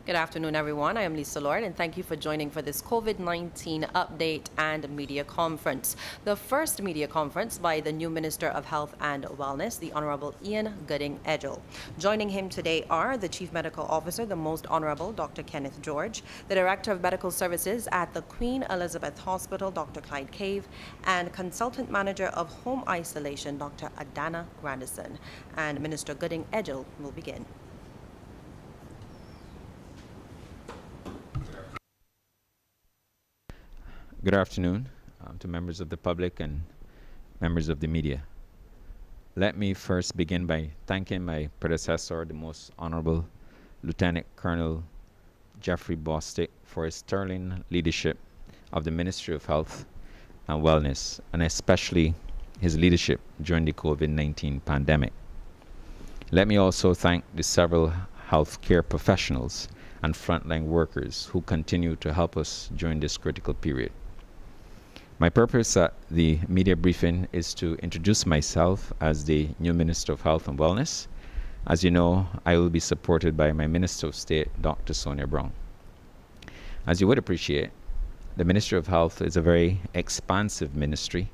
Good afternoon, everyone. I am Lisa Lord, and thank you for joining for this COVID-19 update and media conference. The first media conference by the new Minister of Health and Wellness, the Honourable Gooding-Edghill. Joining him today are the Chief Medical Officer, the Most Honourable Dr. Kenneth George, the Director of Medical Services at the Queen Elizabeth Hospital, Dr. Clyde, and Consultant Manager of Home Isolation, Dr. Adanna Grandison. And Minister Gooding-Edghill will begin. Good afternoon to members of the public and members of the media. Let me first begin by thanking my predecessor, the Most Honourable Lieutenant Colonel Jeffrey Bostick, for his sterling leadership of the Ministry of Health and Wellness, and especially his leadership during the COVID-19 pandemic. Let me also thank the several healthcare professionals and frontline workers who continue to help us during this critical period. My purpose at the media briefing is to introduce myself as the new Minister of Health and Wellness. As you know, I will be supported by my Minister of State, Dr. Sonia Brown. As you would appreciate, the Ministry of Health is a very expansive ministry,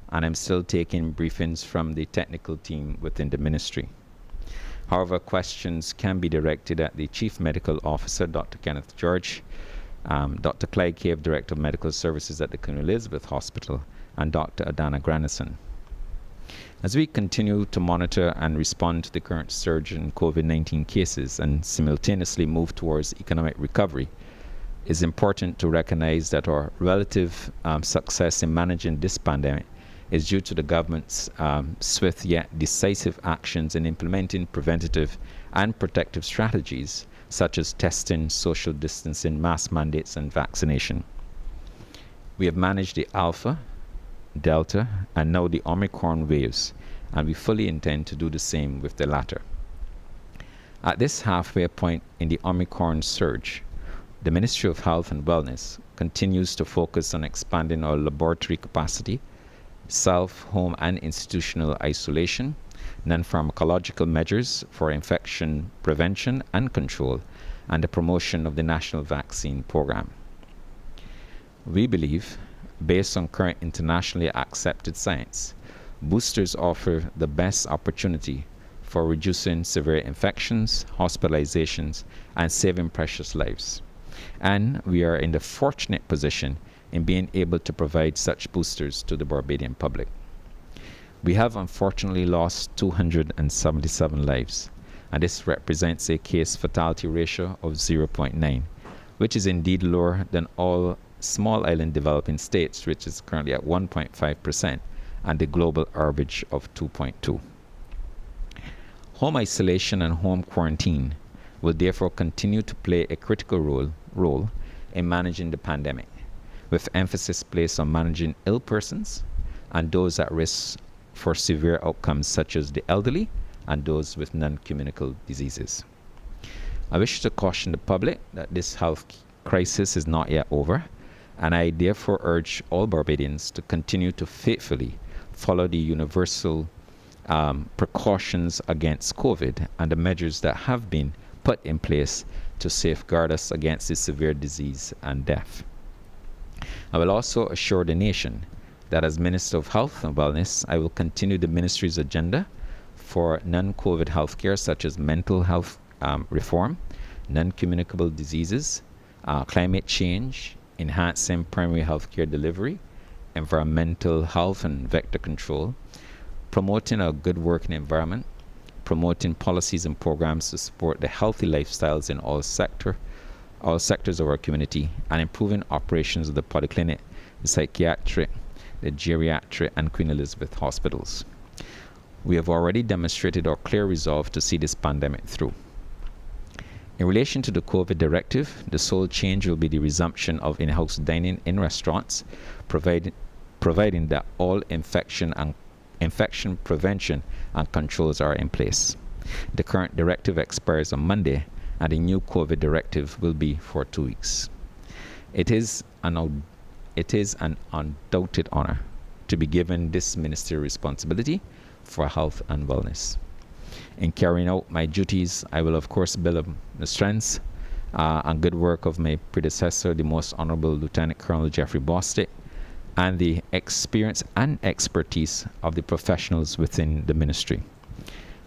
and I'm still taking briefings from the technical team within the ministry. However, questions can be directed at the Chief Medical Officer, Dr. Kenneth George, Dr. Clyde, Director of Medical Services at the Queen Elizabeth Hospital, and Dr. Adanna Grandison. As we continue to monitor and respond to the current surge in COVID-19 cases and simultaneously move towards economic recovery, it's important to recognize that our relative success in managing this pandemic is due to the government's swift yet decisive actions in implementing preventative and protective strategies such as testing, social distancing, mask mandates, and vaccination. We have managed the Alpha, Delta, and now the Omicron waves, and we fully intend to do the same with the latter. At this halfway point in the Omicron surge, the Ministry of Health and Wellness continues to focus on expanding our laboratory capacity, self, home, and institutional isolation, non-pharmacological measures for infection prevention and control, and the promotion of the national vaccine program. We believe, based on current internationally accepted science, boosters offer the best opportunity for reducing severe infections, hospitalizations, and saving precious lives. And we are in the fortunate position in being able to provide such boosters to the Barbadian public. We have unfortunately lost 277 lives, and this represents a case fatality ratio of 0.9, which is indeed lower than all small island developing states, which is currently at 1.5%, and the global average of 2.2. Home isolation and home quarantine will therefore continue to play a critical role in managing the pandemic, with emphasis placed on managing ill persons and those at risk for severe outcomes such as the elderly and those with non-communicable diseases. I wish to caution the public that this health crisis is not yet over, and I therefore urge all Barbadians to continue to faithfully follow the universal precautions against COVID and the measures that have been put in place to safeguard us against this severe disease and death. I will also assure the nation that as Minister of Health and Wellness, I will continue the ministry's agenda for non-COVID healthcare such as mental health reform, non-communicable diseases, climate change, enhancing primary healthcare delivery, environmental health and vector control, promoting a good working environment, promoting policies and programs to support the healthy lifestyles in all sectors of our community, and improving operations of the polyclinic, the psychiatric, the geriatric, and Queen Elizabeth hospitals. We have already demonstrated our clear resolve to see this pandemic through. In relation to the COVID directive, the sole change will be the resumption of in-house dining in restaurants, providing that all infection prevention and controls are in place. The current directive expires on Monday, and the new COVID directive will be for 2 weeks. It is an undoubted honor to be given this ministerial responsibility for health and wellness. In carrying out my duties, I will of course build up the strengths and good work of my predecessor, the Most Honourable Lieutenant Colonel Jeffrey Bostick, and the experience and expertise of the professionals within the ministry.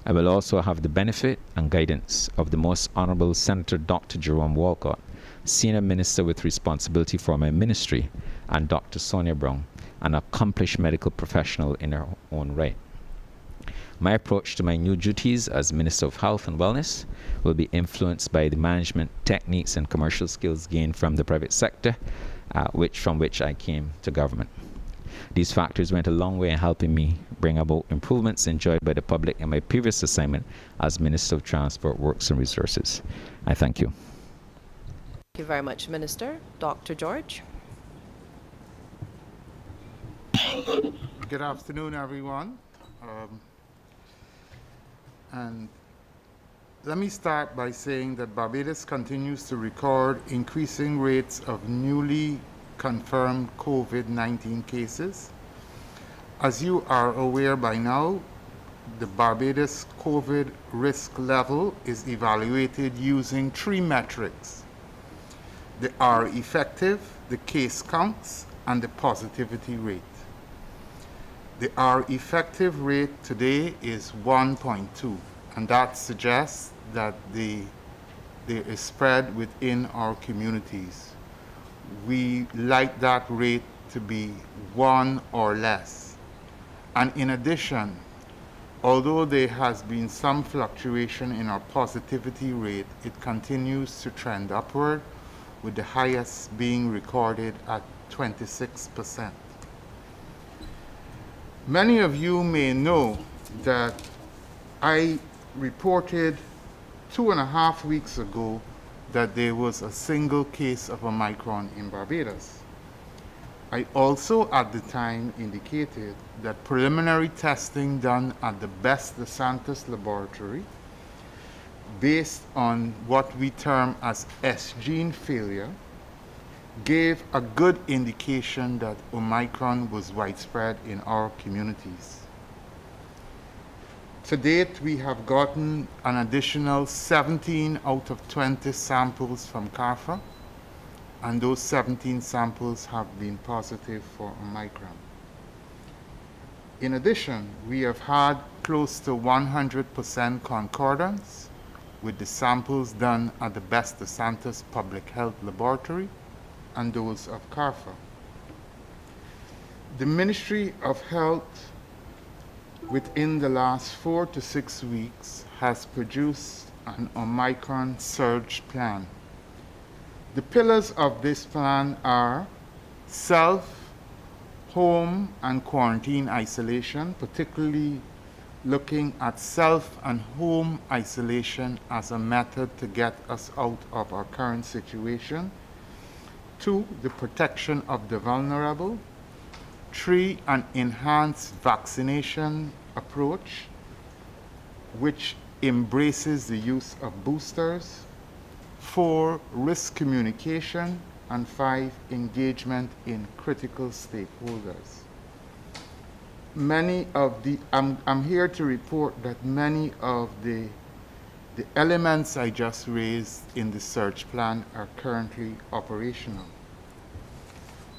I will also have the benefit and guidance of the Most Honourable Senator Dr. Jerome Walcott, Senior Minister with responsibility for my ministry, and Dr. Sonia Brown, an accomplished medical professional in her own right. My approach to my new duties as Minister of Health and Wellness will be influenced by the management techniques and commercial skills gained from the private sector, from which I came to government. These factors went a long way in helping me bring about improvements enjoyed by the public in my previous assignment as Minister of Transport, Works and Resources. I thank you. Thank you very much, Minister. Dr. George. Good afternoon, everyone. And let me start by saying that Barbados continues to record increasing rates of newly confirmed COVID-19 cases. As you are aware by now, the Barbados COVID risk level is evaluated using 3 metrics: the R effective, the case counts, and the positivity rate. The R effective rate today is 1.2, and that suggests that there is spread within our communities. We like that rate to be 1 or less. And in addition, although there has been some fluctuation in our positivity rate, it continues to trend upward, with the highest being recorded at 26%. Many of you may know that I reported 2.5 weeks ago that there was a single case of Omicron in Barbados. I also at the time indicated that preliminary testing done at the Best DeSantis laboratory, based on what we term as S-gene failure, gave a good indication that Omicron was widespread in our communities. To date, we have gotten an additional 17 out of 20 samples from CARFA, and those 17 samples have been positive for Omicron. In addition, we have had close to 100% concordance with the samples done at the Best DeSantis Public Health Laboratory and those of CARFA. The Ministry of Health, within the last 4 to 6 weeks, has produced an Omicron surge plan. The pillars of this plan are self, home, and quarantine isolation, particularly looking at self and home isolation as a method to get us out of our current situation. 2, the protection of the vulnerable. 3, an enhanced vaccination approach, which embraces the use of boosters. 4, risk communication. And 5, engagement in critical stakeholders. I'm here to report that many of the elements I just raised in the search plan are currently operational.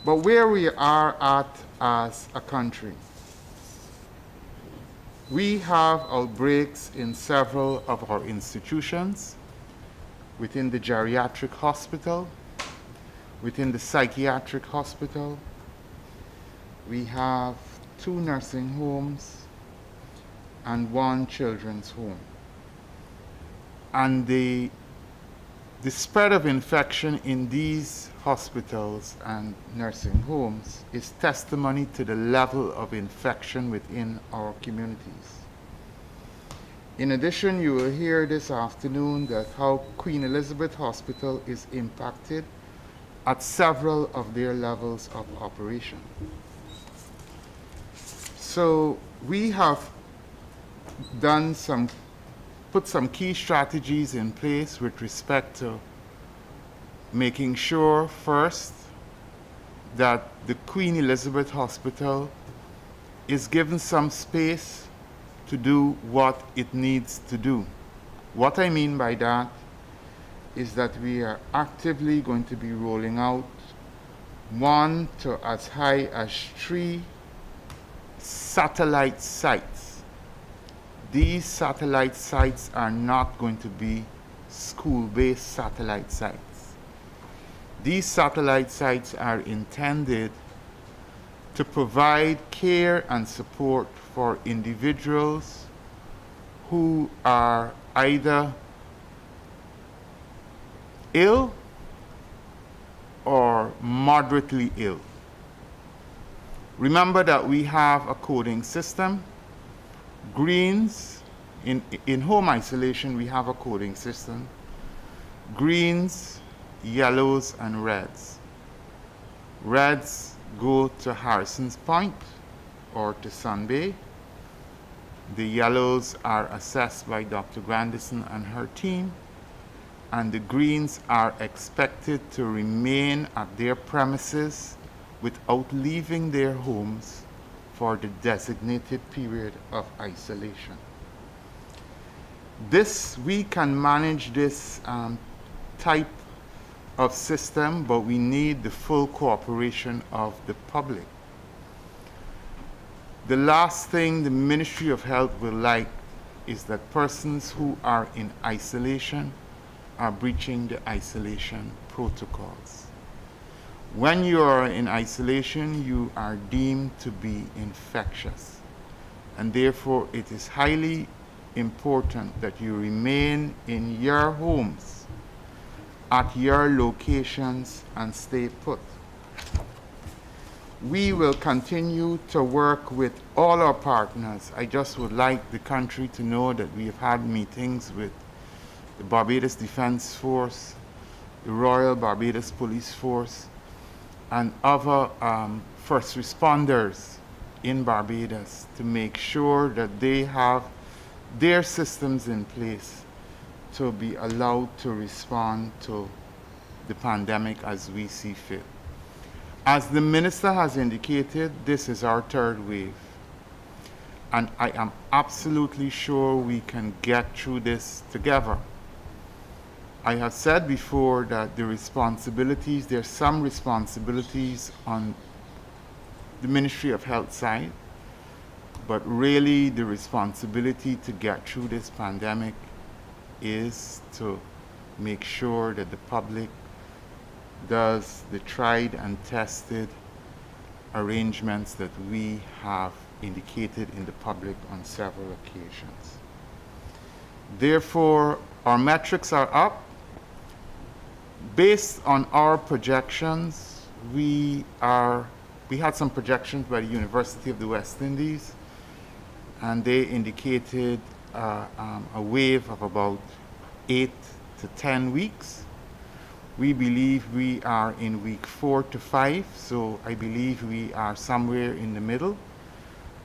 But where we are at as a country, we have outbreaks in several of our institutions, within the geriatric hospital, within the psychiatric hospital. We have 2 nursing homes and 1 children's home. And the spread of infection in these hospitals and nursing homes is testimony to the level of infection within our communities. In addition, you will hear this afternoon that how Queen Elizabeth Hospital is impacted at several of their levels of operation. So we have put some key strategies in place with respect to making sure, first, that the Queen Elizabeth Hospital is given some space to do what it needs to do. What I mean by that is that we are actively going to be rolling out 1 to as high as 3 satellite sites. These satellite sites are not going to be school-based satellite sites. These satellite sites are intended to provide care and support for individuals who are either ill or moderately ill. Remember that we have a coding system. Greens, in home isolation, we have a coding system. Greens, yellows, and reds. Reds go to Harrison's Point or to Sun Bay. The yellows are assessed by Dr. Grandison and her team, and the greens are expected to remain at their premises without leaving their homes for the designated period of isolation. We can manage this type of system, but we need the full cooperation of the public. The last thing the Ministry of Health will like is that persons who are in isolation are breaching the isolation protocols. When you are in isolation, you are deemed to be infectious, and therefore it is highly important that you remain in your homes, at your locations, and stay put. We will continue to work with all our partners. I just would like the country to know that we have had meetings with the Barbados Defense Force, the Royal Barbados Police Force, and other first responders in Barbados to make sure that they have their systems in place to be allowed to respond to the pandemic as we see fit. As the Minister has indicated, this is our third wave, and I am absolutely sure we can get through this together. I have said before that there's some responsibilities on the Ministry of Health side, but really the responsibility to get through this pandemic is to make sure that the public does the tried and tested arrangements that we have indicated in the public on several occasions. Therefore, our metrics are up. Based on our projections, we had some projections by the University of the West Indies, and they indicated a wave of about 8 to 10 weeks. We believe we are in week 4 to 5, so I believe we are somewhere in the middle,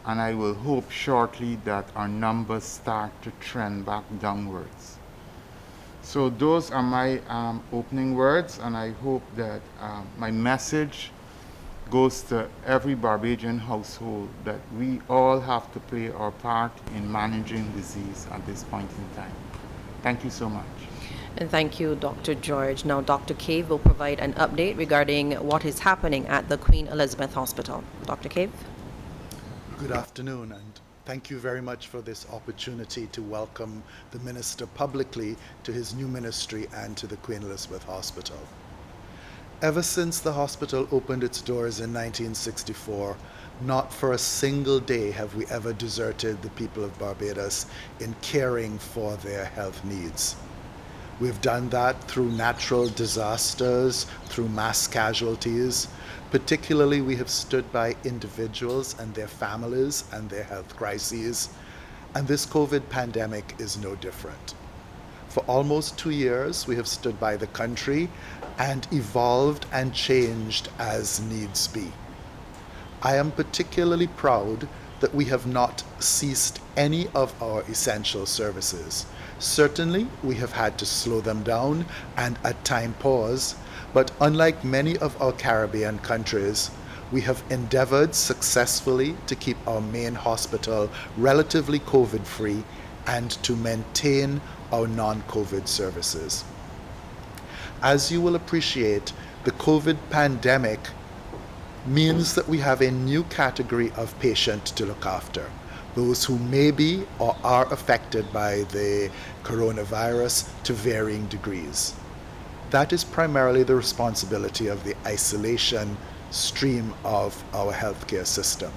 and I will hope shortly that our numbers start to trend back downwards. So those are my opening words, and I hope that my message goes to every Barbadian household that we all have to play our part in managing disease at this point in time. Thank you so much. And thank you, Dr. George. Now, Dr. Cave will provide an update regarding what is happening at the Queen Elizabeth Hospital. Dr. Cave? Good afternoon, and thank you very much for this opportunity to welcome the Minister publicly to his new ministry and to the Queen Elizabeth Hospital. Ever since the hospital opened its doors in 1964, not for a single day have we ever deserted the people of Barbados in caring for their health needs. We've done that through natural disasters, through mass casualties. Particularly, we have stood by individuals and their families and their health crises, and this COVID pandemic is no different. For almost 2 years, we have stood by the country and evolved and changed as needs be. I am particularly proud that we have not ceased any of our essential services. Certainly, we have had to slow them down and at times pause, but unlike many of our Caribbean countries, we have endeavored successfully to keep our main hospital relatively COVID-free and to maintain our non-COVID services. As you will appreciate, the COVID pandemic means that we have a new category of patient to look after. Those who may be or are affected by the coronavirus to varying degrees. That is primarily the responsibility of the isolation stream of our healthcare system.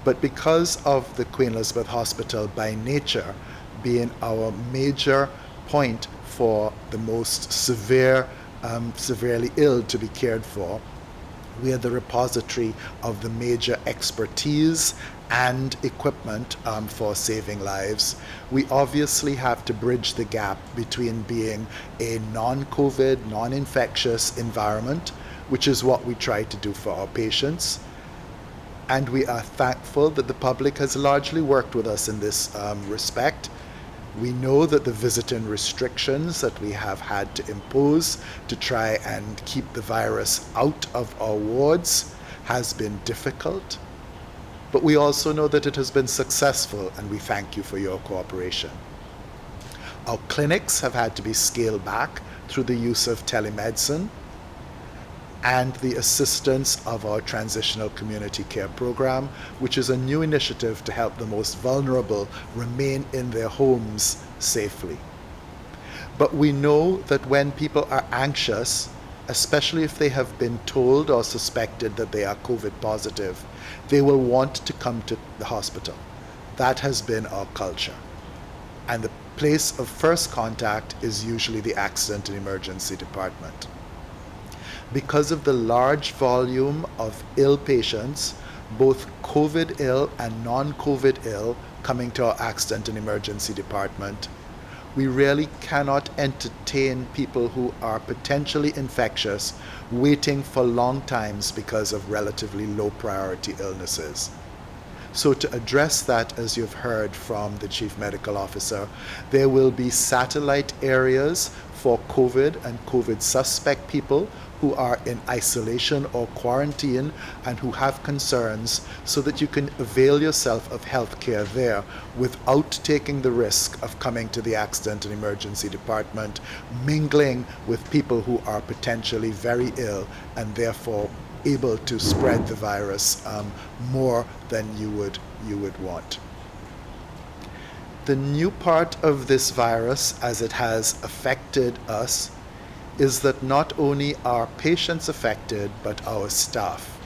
But because of the Queen Elizabeth Hospital by nature being our major point for the most severely ill to be cared for, we are the repository of the major expertise and equipment for saving lives. We obviously have to bridge the gap between being a non-COVID, non-infectious environment, which is what we try to do for our patients. And we are thankful that the public has largely worked with us in this respect. We know that the visiting restrictions that we have had to impose to try and keep the virus out of our wards has been difficult. But we also know that it has been successful, and we thank you for your cooperation. Our clinics have had to be scaled back through the use of telemedicine and the assistance of our Transitional Community Care Program, which is a new initiative to help the most vulnerable remain in their homes safely. But we know that when people are anxious, especially if they have been told or suspected that they are COVID positive, they will want to come to the hospital. That has been our culture. And the place of first contact is usually the accident and emergency department. Because of the large volume of ill patients, both COVID ill and non-COVID ill, coming to our accident and emergency department, we really cannot entertain people who are potentially infectious waiting for long times because of relatively low priority illnesses. So to address that, as you've heard from the Chief Medical Officer, there will be satellite areas for COVID and COVID suspect people who are in isolation or quarantine and who have concerns, so that you can avail yourself of health care there without taking the risk of coming to the accident and emergency department, mingling with people who are potentially very ill and therefore able to spread the virus more than you would want. The new part of this virus, as it has affected us, is that not only are patients affected, but our staff.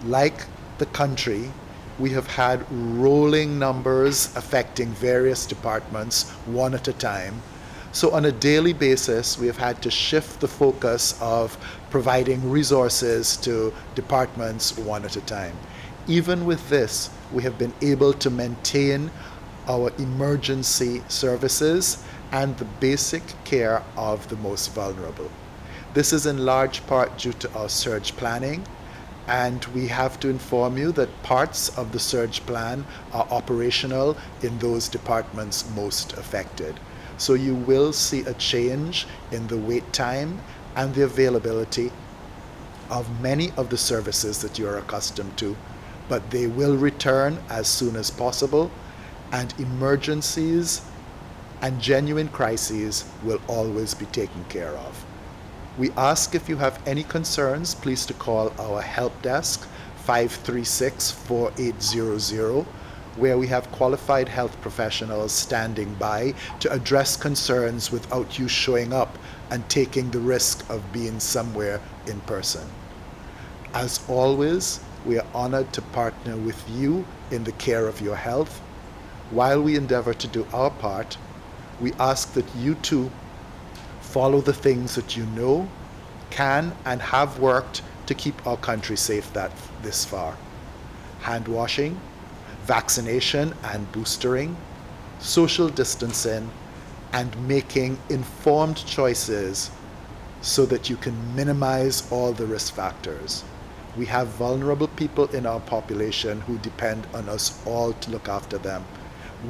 Like the country, we have had rolling numbers affecting various departments one at a time. So on a daily basis, we have had to shift the focus of providing resources to departments one at a time. Even with this, we have been able to maintain our emergency services and the basic care of the most vulnerable. This is in large part due to our surge planning, and we have to inform you that parts of the surge plan are operational in those departments most affected. So you will see a change in the wait time and the availability of many of the services that you are accustomed to, but they will return as soon as possible, and emergencies and genuine crises will always be taken care of. We ask, if you have any concerns, please to call our help desk 536-4800, where we have qualified health professionals standing by to address concerns without you showing up and taking the risk of being somewhere in person. As always, we are honored to partner with you in the care of your health. While we endeavor to do our part, we ask that you too follow the things that you know, can, and have worked to keep our country safe this far. Hand washing, vaccination and boostering, social distancing, and making informed choices so that you can minimize all the risk factors. We have vulnerable people in our population who depend on us all to look after them.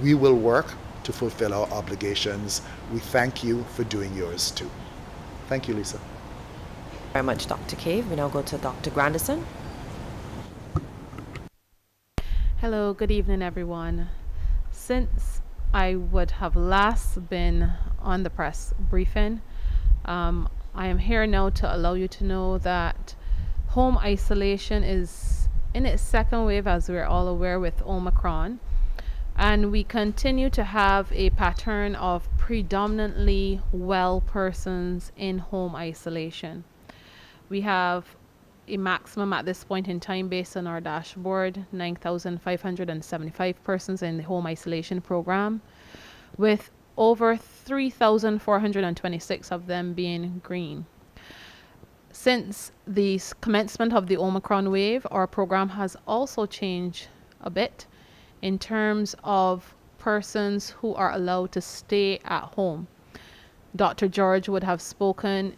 We will work to fulfill our obligations. We thank you for doing yours too. Thank you, Lisa. Very much, Dr. Cave. We now go to Dr. Grandison. Hello, good evening, everyone. Since I would have last been on the press briefing, I am here now to allow you to know that home isolation is in its second wave, as we're all aware, with Omicron. And we continue to have a pattern of predominantly well persons in home isolation. We have a maximum at this point in time, based on our dashboard, 9,575 persons in the home isolation program, with over 3,426 of them being green. Since the commencement of the Omicron wave, our program has also changed a bit in terms of persons who are allowed to stay at home. Dr. George would have spoken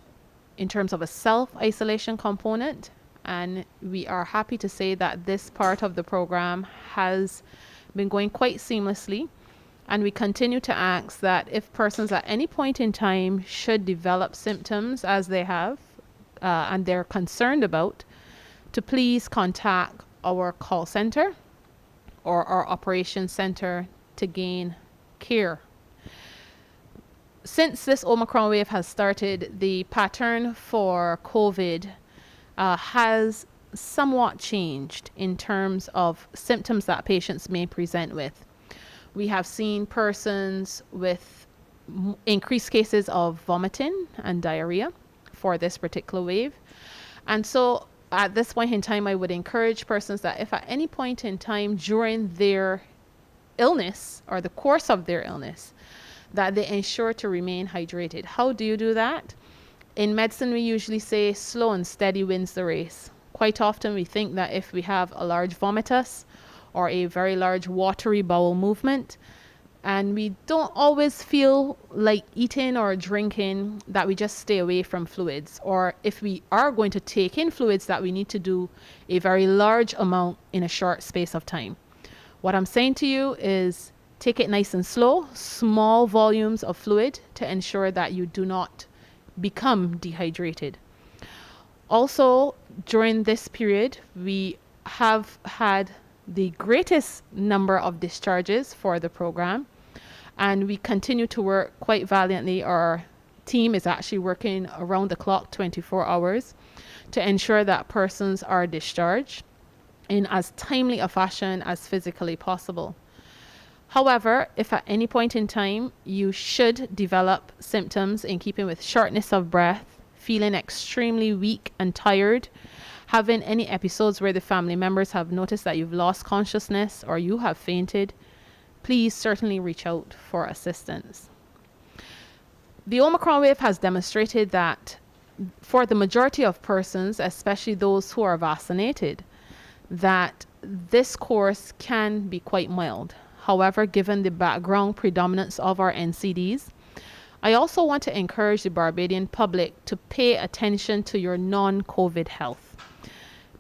in terms of a self-isolation component, and we are happy to say that this part of the program has been going quite seamlessly, and we continue to ask that if persons at any point in time should develop symptoms as they have and they're concerned about, to please contact our call center or our operations center to gain care. Since this Omicron wave has started, the pattern for COVID has somewhat changed in terms of symptoms that patients may present with. We have seen persons with increased cases of vomiting and diarrhea for this particular wave. And so at this point in time, I would encourage persons that if at any point in time during their illness or the course of their illness, that they ensure to remain hydrated. How do you do that? In medicine, we usually say slow and steady wins the race. Quite often we think that if we have a large vomitus or a very large watery bowel movement, and we don't always feel like eating or drinking, that we just stay away from fluids. Or if we are going to take in fluids, that we need to do a very large amount in a short space of time. What I'm saying to you is take it nice and slow, small volumes of fluid to ensure that you do not become dehydrated. Also, during this period, we have had the greatest number of discharges for the program, and we continue to work quite valiantly. Our team is actually working around the clock, 24 hours, to ensure that persons are discharged in as timely a fashion as physically possible. However, if at any point in time you should develop symptoms in keeping with shortness of breath, feeling extremely weak and tired, having any episodes where the family members have noticed that you've lost consciousness or you have fainted, please certainly reach out for assistance. The Omicron wave has demonstrated that for the majority of persons, especially those who are vaccinated, that this course can be quite mild. However, given the background predominance of our NCDs, I also want to encourage the Barbadian public to pay attention to your non-COVID health.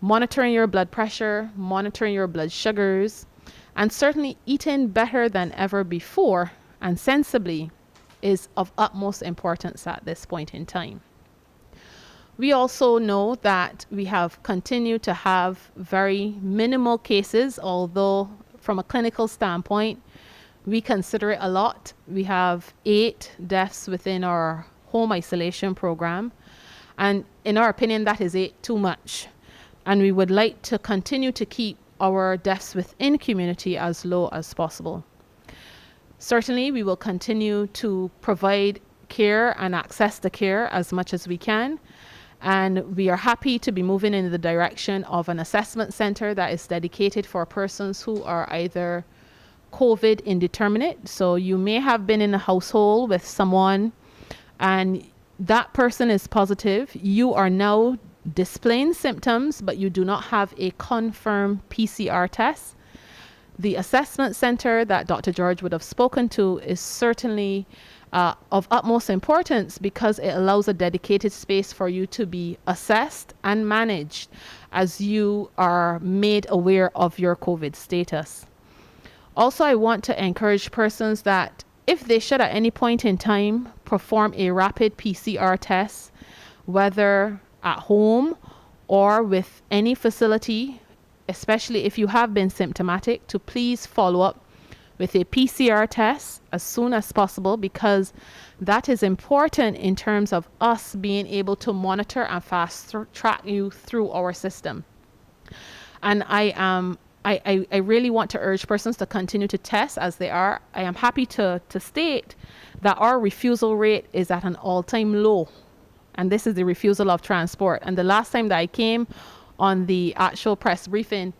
Monitoring your blood pressure, monitoring your blood sugars, and certainly eating better than ever before and sensibly is of utmost importance at this point in time. We also know that we have continued to have very minimal cases, although from a clinical standpoint, we consider it a lot. We have 8 deaths within our home isolation program, and in our opinion, that is 8 too much. And we would like to continue to keep our deaths within community as low as possible. Certainly, we will continue to provide care and access to care as much as we can. And we are happy to be moving in the direction of an assessment center that is dedicated for persons who are either COVID indeterminate. So you may have been in a household with someone and that person is positive. You are now displaying symptoms, but you do not have a confirmed PCR test. The assessment center that Dr. George would have spoken to is certainly of utmost importance because it allows a dedicated space for you to be assessed and managed as you are made aware of your COVID status. Also, I want to encourage persons that if they should at any point in time perform a rapid PCR test, whether at home or with any facility, especially if you have been symptomatic, to please follow up with a PCR test as soon as possible, because that is important in terms of us being able to monitor and fast track you through our system. And I really want to urge persons to continue to test as they are. I am happy to state that our refusal rate is at an all-time low. And this is the refusal of transport. And the last time that I came on the actual press briefing,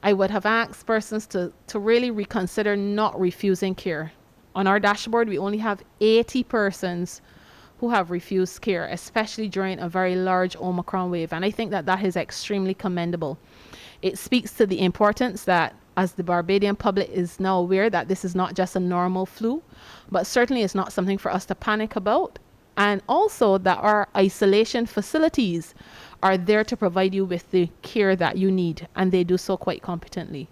I would have asked persons to really reconsider not refusing care. On our dashboard, we only have 80 persons who have refused care, especially during a very large Omicron wave. And I think that that is extremely commendable. It speaks to the importance that, as the Barbadian public is now aware, that this is not just a normal flu, but certainly it's not something for us to panic about. And also that our isolation facilities are there to provide you with the care that you need, and they do so quite competently.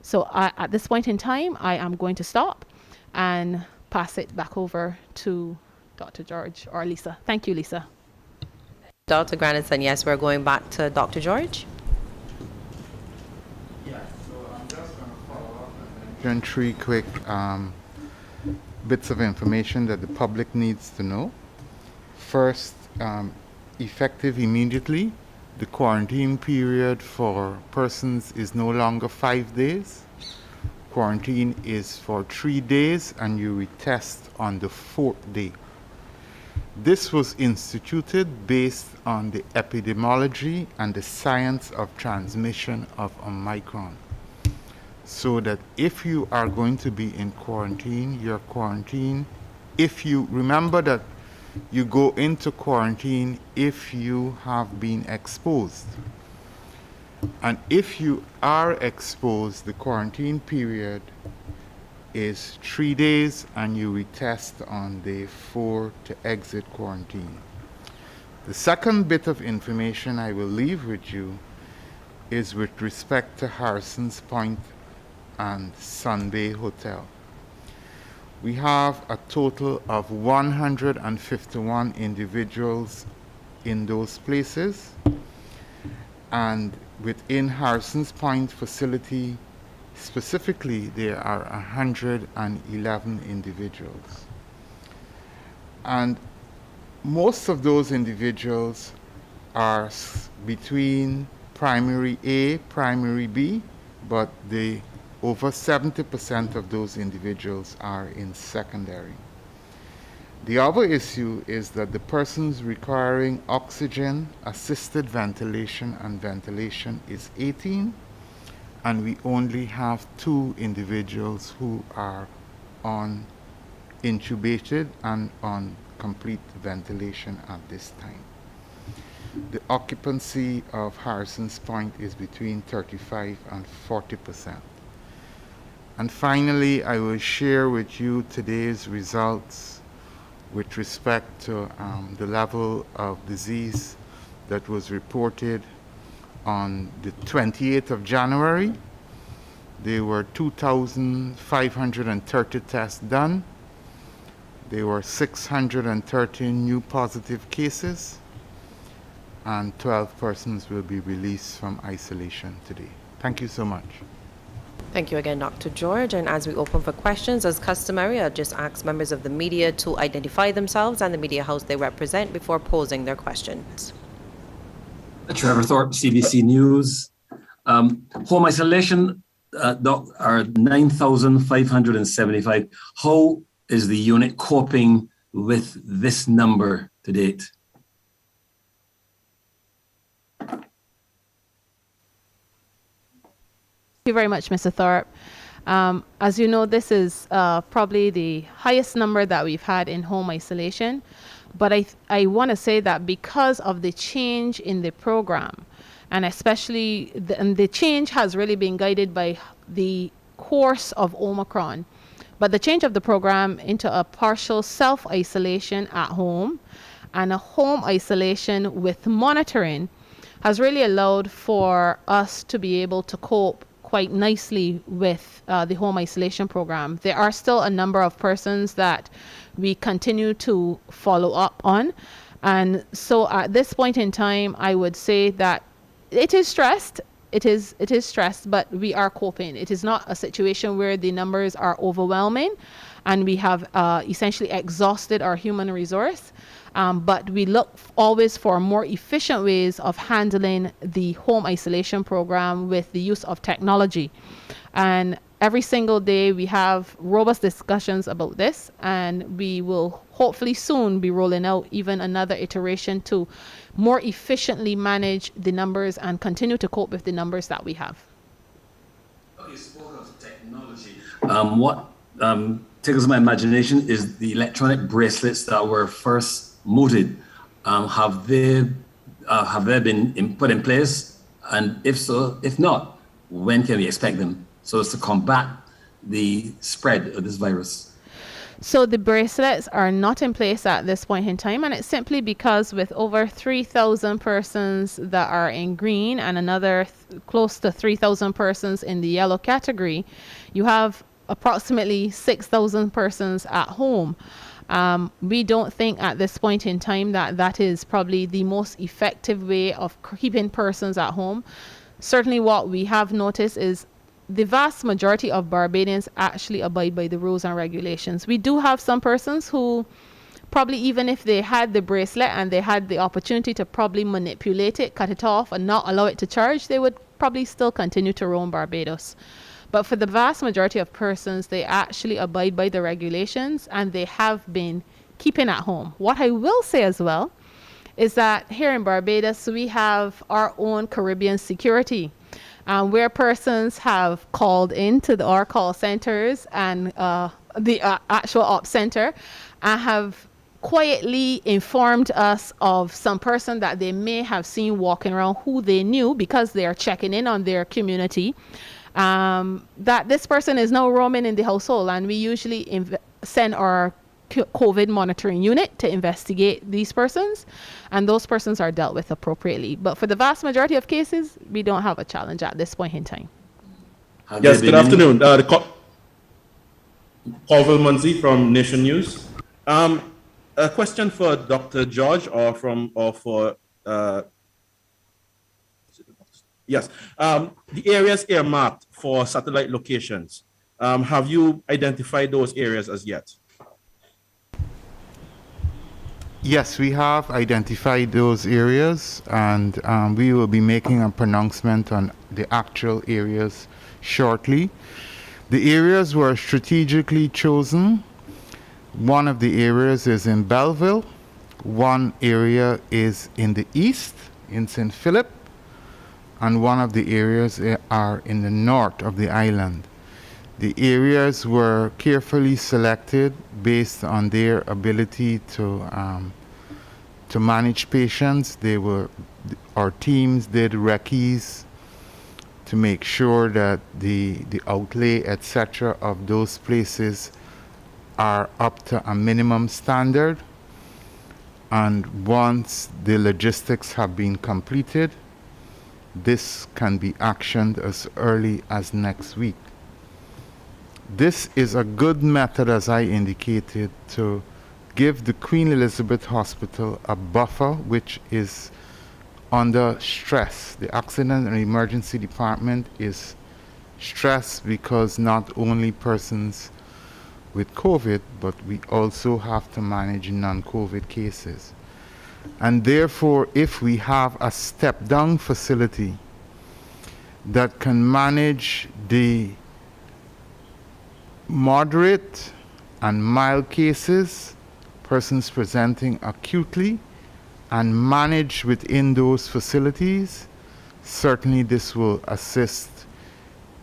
So at this point in time, I am going to stop and pass it back over to Dr. George or Lisa. Thank you, Lisa. Dr. Grandison, yes, we're going back to Dr. George. Yeah, so I'm just going to follow up and mention three quick bits of information that the public needs to know. First, effective immediately, the quarantine period for persons is no longer 5 days. Quarantine is for 3 days, and you retest on the 4th day. This was instituted based on the epidemiology and the science of transmission of Omicron. So that if you are going to be in quarantine, your quarantine, if you remember that you go into quarantine if you have been exposed. And if you are exposed, the quarantine period is 3 days, and you retest on day 4 to exit quarantine. The second bit of information I will leave with you is with respect to Harrison's Point and Sunbay Hotel. We have a total of 151 individuals in those places, and within Harrison's Point facility specifically, there are 111 individuals. And most of those individuals are between primary A, primary B, but over 70% of those individuals are in secondary. The other issue is that the persons requiring oxygen, assisted ventilation, and ventilation is 18, and we only have 2 individuals who are on intubated and on complete ventilation at this time. The occupancy of Harrison's Point is between 35 and 40%. And finally, I will share with you today's results with respect to the level of disease that was reported on the 28th of January. There were 2,530 tests done. There were 613 new positive cases, and 12 persons will be released from isolation today. Thank you so much. Thank you again, Dr. George. And as we open for questions, as customary, I'll just ask members of the media to identify themselves and the media house they represent before posing their questions. Trevor Thorpe, CBC News. Home isolation are 9,575. How is the unit coping with this number to date? Thank you very much, Mr. Thorpe. As you know, this is probably the highest number that we've had in home isolation. But I want to say that because of the change in the program, and especially the change has really been guided by the course of Omicron. But the change of the program into a partial self-isolation at home and a home isolation with monitoring has really allowed for us to be able to cope quite nicely with the home isolation program. There are still a number of persons that we continue to follow up on. And so at this point in time, I would say that it is stressed. it is stressed, but we are coping. It is not a situation where the numbers are overwhelming and we have essentially exhausted our human resource. But we look always for more efficient ways of handling the home isolation program with the use of technology. And every single day we have robust discussions about this, and we will hopefully soon be rolling out even another iteration to more efficiently manage the numbers and continue to cope with the numbers that we have. Okay, spoke of technology. What tickles my imagination is the electronic bracelets that were first mooted. Have they been put in place? And if so, if not, when can we expect them? So as to combat the spread of this virus. So the bracelets are not in place at this point in time, and it's simply because with over 3,000 persons that are in green and another close to 3,000 persons in the yellow category, you have approximately 6,000 persons at home. We don't think at this point in time that that is probably the most effective way of keeping persons at home. Certainly what we have noticed is the vast majority of Barbadians actually abide by the rules and regulations. We do have some persons who probably, even if they had the bracelet and they had the opportunity to probably manipulate it, cut it off and not allow it to charge, they would probably still continue to roam Barbados. But for the vast majority of persons, they actually abide by the regulations and they have been keeping at home. What I will say as well is that here in Barbados, we have our own Caribbean security. Where persons have called into our call centers and the actual ops center and have quietly informed us of some person that they may have seen walking around who they knew because they are checking in on their community, that this person is now roaming in the household, and we usually send our COVID monitoring unit to investigate these persons, and those persons are dealt with appropriately. But for the vast majority of cases, we don't have a challenge at this point in time. Yes, good afternoon. Colville Munzi from Nation News. A question for Dr. George yes. The areas earmarked for satellite locations, have you identified those areas as yet? Yes, we have identified those areas, and we will be making a pronouncement on the actual areas shortly. The areas were strategically chosen. One of the areas is in Belleville. One area is in the east, in St. Philip, and one of the areas are in the north of the island. The areas were carefully selected based on their ability to manage patients. Our teams did recce's to make sure that the outlay, etc., of those places are up to a minimum standard. And once the logistics have been completed, this can be actioned as early as next week. This is a good method, as I indicated, to give the Queen Elizabeth Hospital a buffer which is under stress. The Accident and Emergency Department is stressed because not only persons with COVID, but we also have to manage non-COVID cases. And therefore, if we have a step-down facility that can manage the moderate and mild cases, persons presenting acutely, and manage within those facilities, certainly this will assist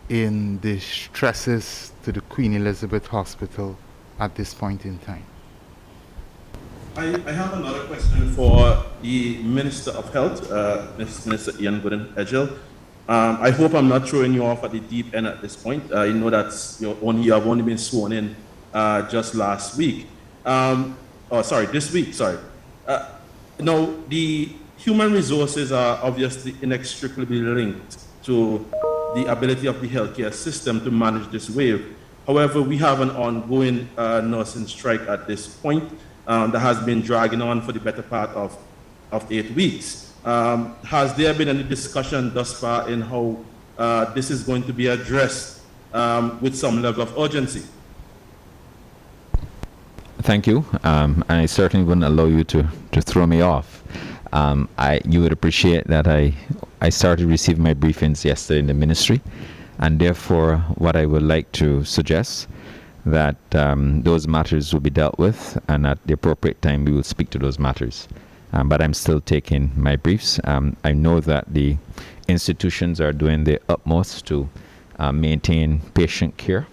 in the stresses to the Queen Elizabeth Hospital at this point in time. I have another question for the Minister of Health, Minister Gooding-Edghill. I hope I'm not throwing you off at the deep end at this point. I know that you have only been sworn in just last week. This week, sorry. Now, the human resources are obviously inextricably linked to the ability of the healthcare system to manage this wave. However, we have an ongoing nursing strike at this point that has been dragging on for the better part of 8 weeks. Has there been any discussion thus far in how this is going to be addressed with some level of urgency? Thank you. I certainly wouldn't allow you to throw me off. You would appreciate that I started receiving my briefings yesterday in the ministry, and therefore what I would like to suggest that those matters will be dealt with, and at the appropriate time we will speak to those matters. But I'm still taking my briefs. I know that the institutions are doing their utmost to maintain patient care,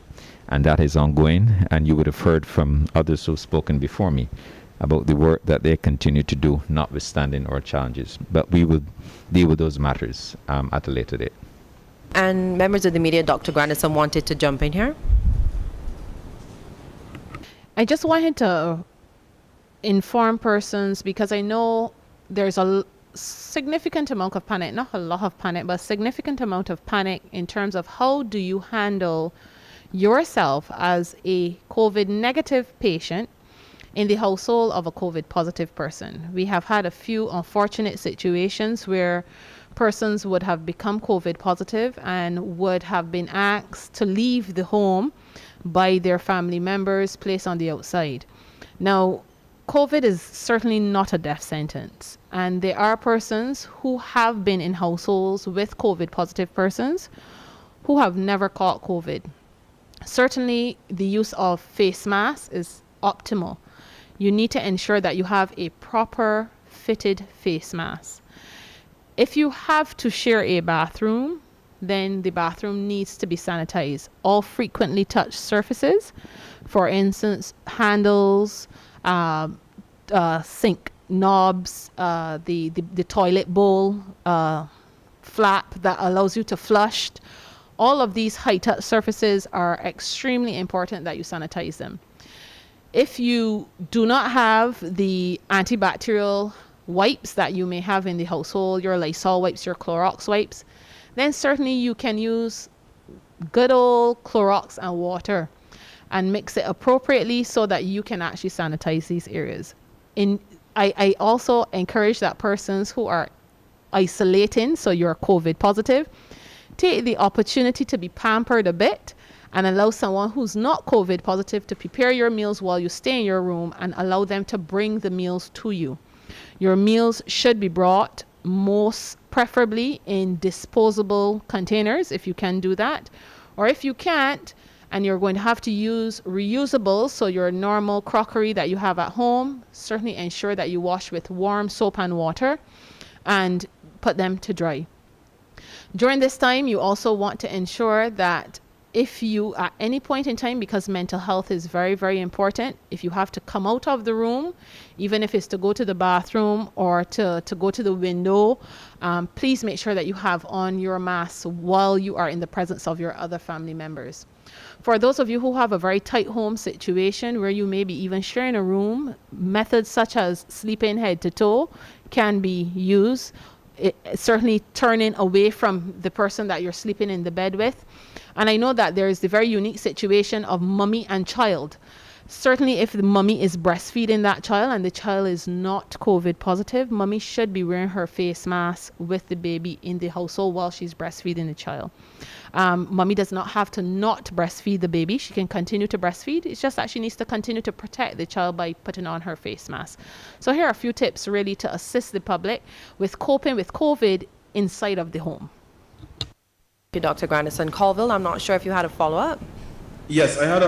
and that is ongoing. And you would have heard from others who've spoken before me about the work that they continue to do, notwithstanding our challenges. But we will deal with those matters at a later date. And members of the media, Dr. Grandison wanted to jump in here. I just wanted to inform persons, because I know there's a significant amount of panic, not a lot of panic, but a significant amount of panic in terms of how do you handle yourself as a COVID negative patient in the household of a COVID positive person. We have had a few unfortunate situations where persons would have become COVID positive and would have been asked to leave the home by their family members, placed on the outside. Now, COVID is certainly not a death sentence, and there are persons who have been in households with COVID positive persons who have never caught COVID. Certainly, the use of face masks is optimal. You need to ensure that you have a proper fitted face mask. If you have to share a bathroom, then the bathroom needs to be sanitized. All frequently touched surfaces, for instance, handles, sink knobs, the toilet bowl flap that allows you to flush. All of these high touch surfaces are extremely important that you sanitize them. If you do not have the antibacterial wipes that you may have in the household, your Lysol wipes, your Clorox wipes, then certainly you can use good old Clorox and water and mix it appropriately so that you can actually sanitize these areas. I also encourage that persons who are isolating, so you're COVID positive, take the opportunity to be pampered a bit and allow someone who's not COVID positive to prepare your meals while you stay in your room, and allow them to bring the meals to you. Your meals should be brought most preferably in disposable containers if you can do that, or if you can't and you're going to have to use reusable, so your normal crockery that you have at home, certainly ensure that you wash with warm soap and water and put them to dry. During this time, you also want to ensure that if you at any point in time, because mental health is very, very important, if you have to come out of the room, even if it's to go to the bathroom or to go to the window, please make sure that you have on your mask while you are in the presence of your other family members. For those of you who have a very tight home situation where you may be even sharing a room, methods such as sleeping head to toe can be used. Certainly turning away from the person that you're sleeping in the bed with. And I know that there is the very unique situation of mummy and child. Certainly if the mummy is breastfeeding that child and the child is not COVID positive, mummy should be wearing her face mask with the baby in the household while she's breastfeeding the child. Mummy does not have to not breastfeed the baby. She can continue to breastfeed. It's just that she needs to continue to protect the child by putting on her face mask. So here are a few tips really to assist the public with coping with COVID inside of the home. Thank you, Dr. Grandison. Colville, I'm not sure if you had a follow-up. Yes, I had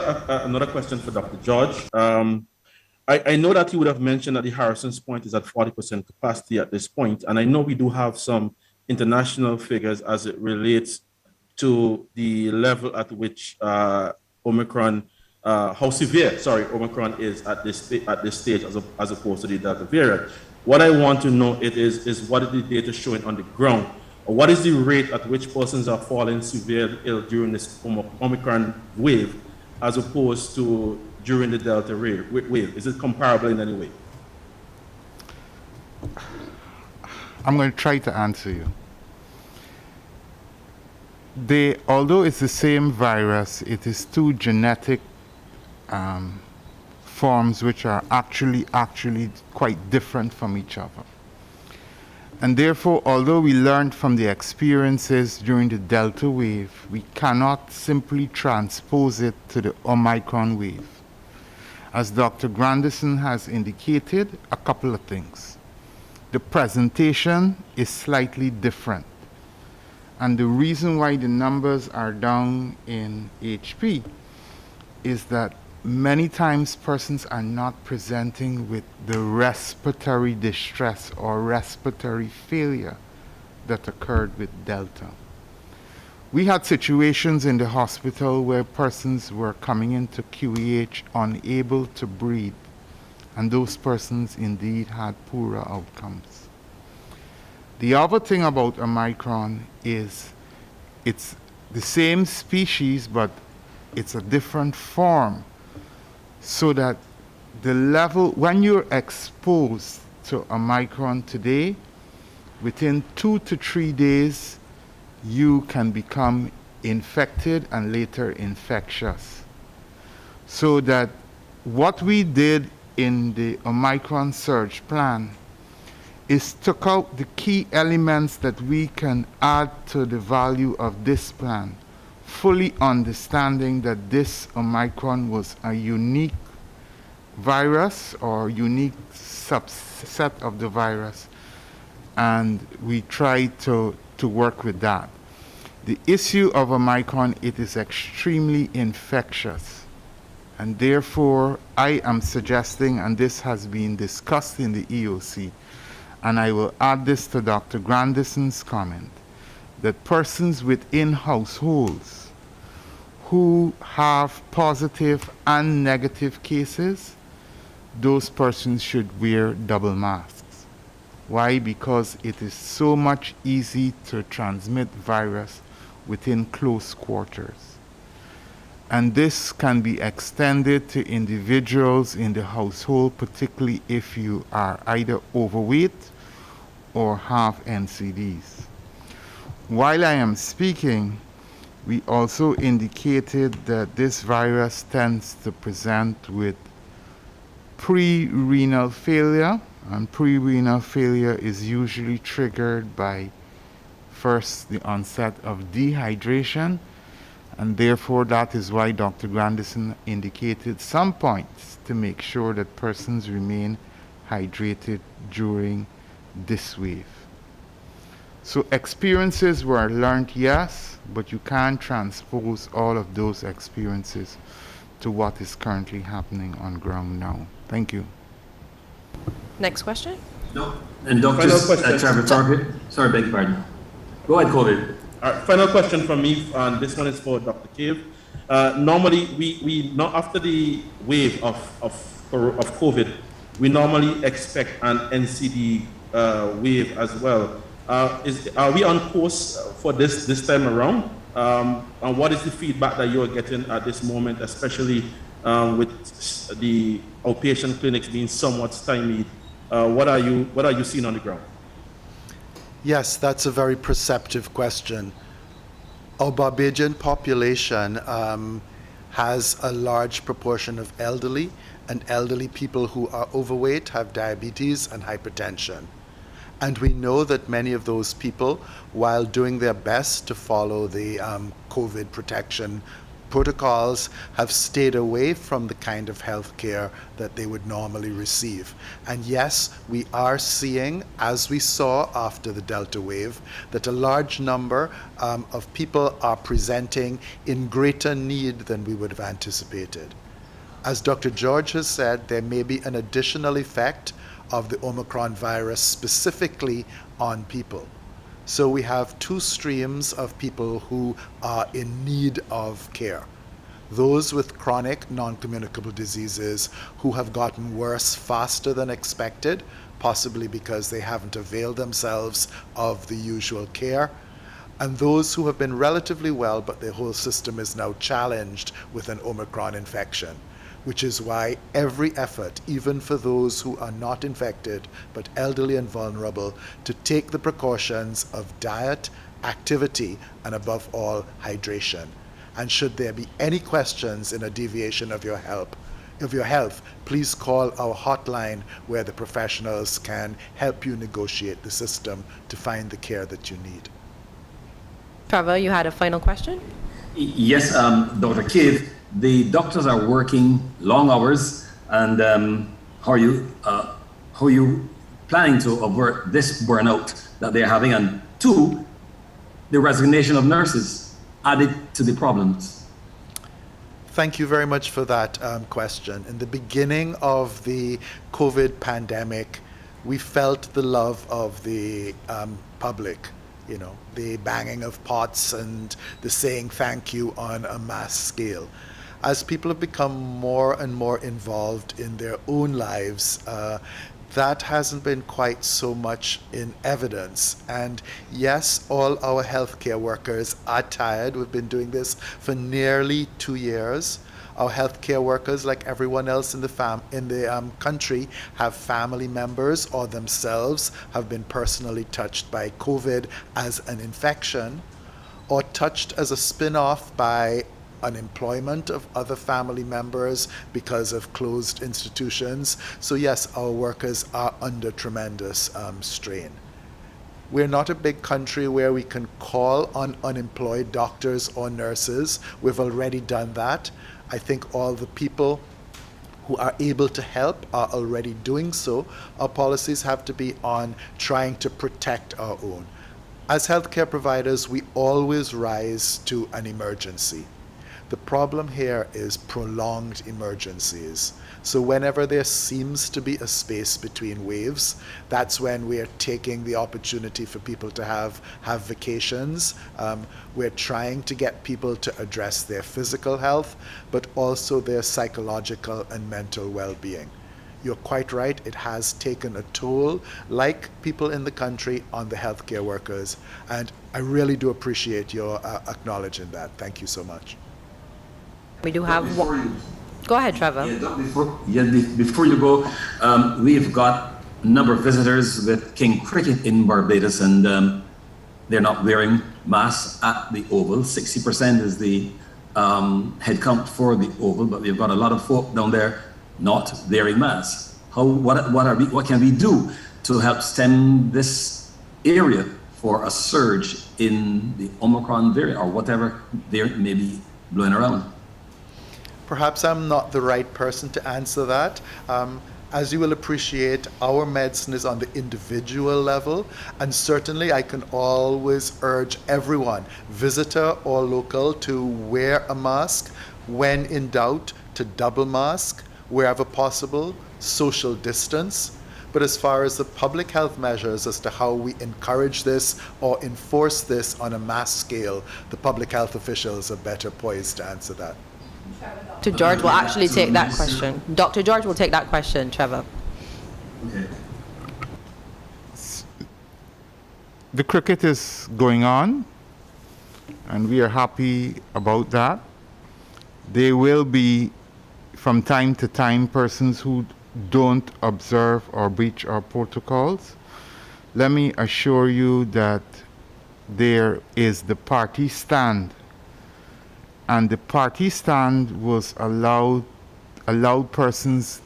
another question for Dr. George. I know that you would have mentioned that the Harrison's Point is at 40% capacity at this point, and I know we do have some international figures as it relates to the level at which Omicron, how severe, Omicron is at this stage as opposed to the Delta variant. What I want to know is what is the data showing on the ground? What is the rate at which persons are falling severely ill during this Omicron wave as opposed to during the Delta wave? Is it comparable in any way? I'm going to try to answer you. Although it's the same virus, it is two genetic forms which are actually quite different from each other. And therefore, although we learned from the experiences during the Delta wave, we cannot simply transpose it to the Omicron wave. As Dr. Grandison has indicated, a couple of things. The presentation is slightly different. And the reason why the numbers are down in HP is that many times persons are not presenting with the respiratory distress or respiratory failure that occurred with Delta. We had situations in the hospital where persons were coming into QEH unable to breathe, and those persons indeed had poorer outcomes. The other thing about Omicron is it's the same species, but it's a different form. So that the level, when you're exposed to Omicron today, within 2 to 3 days, you can become infected and later infectious. So that what we did in the Omicron surge plan is took out the key elements that we can add to the value of this plan, fully understanding that this Omicron was a unique virus or unique subset of the virus, and we tried to work with that. The issue of Omicron, it is extremely infectious, and therefore I am suggesting, and this has been discussed in the EOC, and I will add this to Dr. Grandison's comment, that persons within households who have positive and negative cases, those persons should wear double masks. Why? Because it is so much easy to transmit virus within close quarters. And this can be extended to individuals in the household, particularly if you are either overweight or have NCDs. While I am speaking, we also indicated that this virus tends to present with pre-renal failure, and pre-renal failure is usually triggered by first the onset of dehydration, and therefore that is why Dr. Grandison indicated some points to make sure that persons remain hydrated during this wave. So experiences were learned, yes, but you can't transpose all of those experiences to what is currently happening on ground now. Thank you. Next question. No. And Dr. Trevor Target. Sorry, beg your pardon. Go ahead, COVID. All right, final question from me, and this one is for Dr. Cave. Normally, we not after the wave of COVID, we normally expect an NCD wave as well. Are we on course for this time around? And what is the feedback that you're getting at this moment, especially with the outpatient clinics being somewhat stymied? What are you seeing on the ground? Yes, that's a very perceptive question. Our Barbadian population has a large proportion of elderly, and elderly people who are overweight have diabetes and hypertension. And we know that many of those people, while doing their best to follow the COVID protection protocols, have stayed away from the kind of health care that they would normally receive. And yes, we are seeing, as we saw after the Delta wave, that a large number of people are presenting in greater need than we would have anticipated. As Dr. George has said, there may be an additional effect of the Omicron virus specifically on people. So we have two streams of people who are in need of care. Those with chronic non-communicable diseases who have gotten worse faster than expected, possibly because they haven't availed themselves of the usual care, and those who have been relatively well, but their whole system is now challenged with an Omicron infection, which is why every effort, even for those who are not infected, but elderly and vulnerable, to take the precautions of diet, activity, and above all, hydration. And should there be any questions in a deviation of your help, of your health, please call our hotline where the professionals can help you negotiate the system to find the care that you need. Trevor, you had a final question? Yes, Dr. Cave, the doctors are working long hours, and how are you planning to avert this burnout that they're having? And two, the resignation of nurses added to the problems. Thank you very much for that question. In the beginning of the COVID pandemic, we felt the love of the public, you know, the banging of pots and the saying thank you on a mass scale. As people have become more and more involved in their own lives, that hasn't been quite so much in evidence. And yes, all our healthcare workers are tired. We've been doing this for nearly 2 years. Our healthcare workers, like everyone else in the country, have family members or themselves have been personally touched by COVID as an infection, or touched as a spin-off by unemployment of other family members because of closed institutions. So yes, our workers are under tremendous strain. We're not a big country where we can call on unemployed doctors or nurses. We've already done that. I think all the people who are able to help are already doing so. Our policies have to be on trying to protect our own. As healthcare providers, we always rise to an emergency. The problem here is prolonged emergencies. So whenever there seems to be a space between waves, that's when we're taking the opportunity for people to have vacations. We're trying to get people to address their physical health, but also their psychological and mental well-being. You're quite right, it has taken a toll, like people in the country, on the healthcare workers. And I really do appreciate your acknowledging that. Thank you so much. We do have one. Go ahead, Trevor. Before you go, we've got a number of visitors with King Cricket in Barbados, and they're not wearing masks at the Oval. 60% is the head count for the Oval, but we've got a lot of folk down there not wearing masks. What can we do to help stem this area for a surge in the Omicron variant or whatever variant may be blowing around? Perhaps I'm not the right person to answer that. As you will appreciate, our medicine is on the individual level, and certainly I can always urge everyone, visitor or local, to wear a mask. When in doubt, to double mask, wherever possible, social distance. But as far as the public health measures as to how we encourage this or enforce this on a mass scale, the public health officials are better poised to answer that. Dr. George will actually take that question. Dr. George will take that question, Trevor. Okay. The cricket is going on, and we are happy about that. There will be, from time to time, persons who don't observe or breach our protocols. Let me assure you that there is the party stand, and the party stand was allowed persons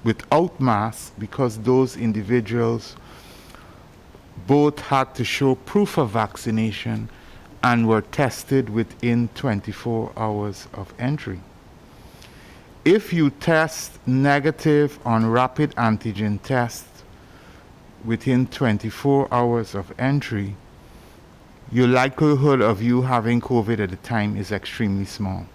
without masks because those individuals both had to show proof of vaccination and were tested within 24 hours of entry. If you test negative on rapid antigen tests within 24 hours of entry, your likelihood of you having COVID at the time is extremely small.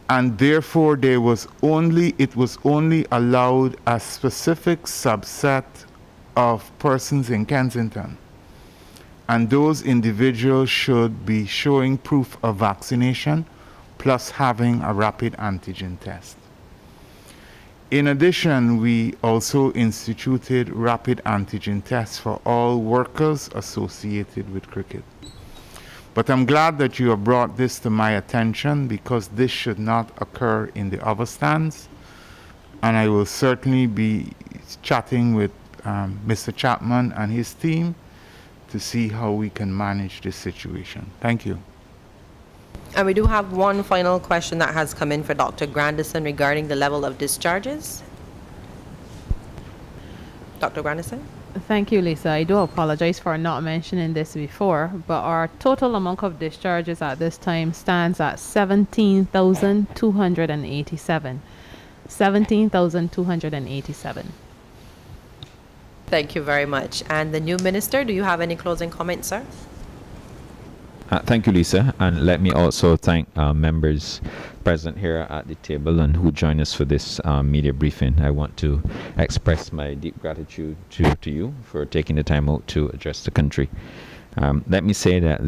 And therefore, it was only allowed a specific subset of persons in Kensington. And those individuals should be showing proof of vaccination plus having a rapid antigen test. In addition, we also instituted rapid antigen tests for all workers associated with cricket. But I'm glad that you have brought this to my attention because this should not occur in the other stands. And I will certainly be chatting with Mr. Chapman and his team to see how we can manage this situation. Thank you. And we do have one final question that has come in for Dr. Grandison regarding the level of discharges. Dr. Grandison? Thank you, Lisa. I do apologize for not mentioning this before, but our total amount of discharges at this time stands at 17,287. 17,287. Thank you very much. And the new minister, do you have any closing comments, sir? Thank you, Lisa. And let me also thank members present here at the table and who join us for this media briefing. I want to express my deep gratitude to you for taking the time out to address the country. Let me say that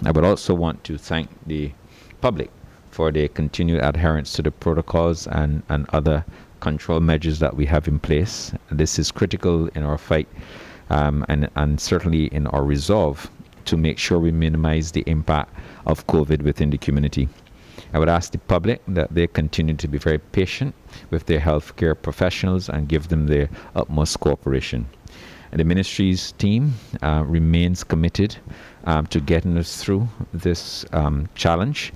I would also want to thank the public for their continued adherence to the protocols and other control measures that we have in place. This is critical in our fight and certainly in our resolve to make sure we minimize the impact of COVID within the community. I would ask the public that they continue to be very patient with their healthcare professionals and give them their utmost cooperation. And the ministry's team remains committed to getting us through this challenge.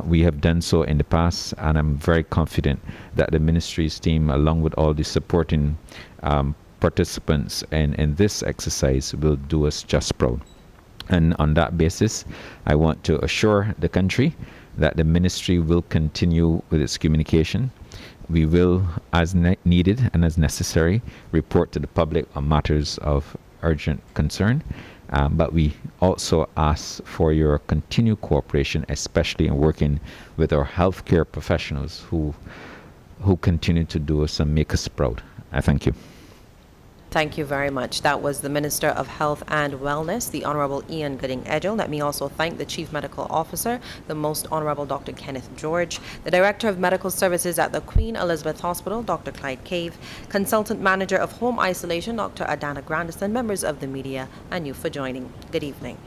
We have done so in the past, and I'm very confident that the ministry's team, along with all the supporting participants in this exercise, will do us just proud. And on that basis, I want to assure the country that the ministry will continue with its communication. We will, as needed and as necessary, report to the public on matters of urgent concern. But we also ask for your continued cooperation, especially in working with our healthcare professionals who continue to do us and make us proud. I thank you. Thank you very much. That was the Minister of Health and Wellness, the Honourable Gooding-Edghill. Let me also thank the Chief Medical Officer, the Most Honourable Dr. Kenneth George, the Director of Medical Services at the Queen Elizabeth Hospital, Dr. Clyde Cave, Consultant Manager of Home Isolation, Dr. Adanna Grandison, members of the media, and you for joining. Good evening.